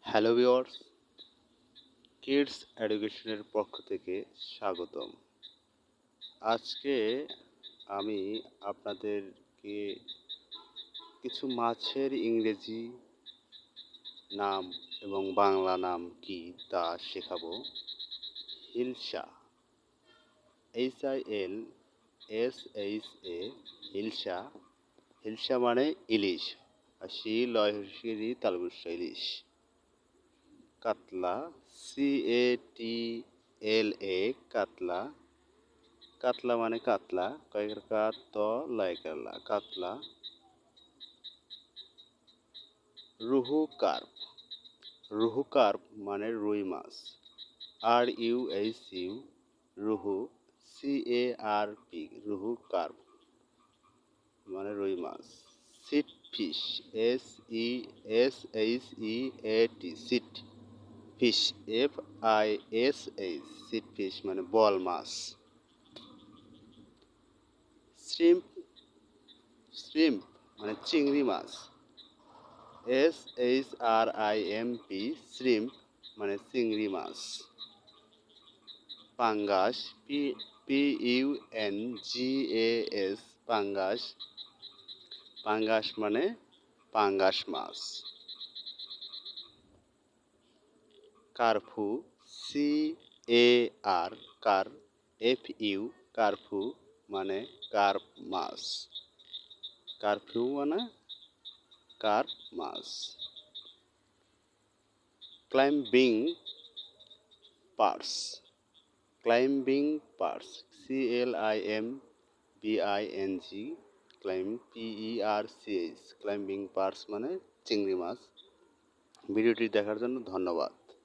Hello viewers, kids এডুকেশনের পক্ষ থেকে স্বাগতম। আজকে আমি আপনাদেরকে কিছু মাছের ইংরেজি নাম এবং বাংলা নাম কি তা শেখাবো। হিলসা, HILSHA, হিলসা। হিলসা মানে ইলিশ, আর শি লয় হর্ষেরই তালবস্য ইলিশ। কাতলা, CATLA, কাতলা। কাতলা মানে কাতলা, কয়েকের কাত লয়কারলা কাতলা। রুহু কার্প, রুহু কার্প মানে রুই মাছ। RUHU, rohu. CARP, rohu carp মানে রুই মাছ। Sheat fish, SESHEAT, sheat fish, FISH, sheat fish মানে বল মাছ। শ্রিম্প, শ্রিম্প মানে চিংড়ি মাছ। SHRIMP, শ্রিম্প মানে চিংড়ি মাছ। পাঙ্গাস, PUNGAS, পাঙ্গাস। পাঙ্গাস মানে পাঙ্গাস মাছ। কার্ফু, CAR, কার, FU, কার্ফু মানে কার্প মাছ। কার্ফু মানে কার্প মাছ। Climbing perch, climbing perch, CLIMBING, PERCH, climbing perch মানে চিংড়ি মাছ। ভিডিওটি দেখার জন্য ধন্যবাদ।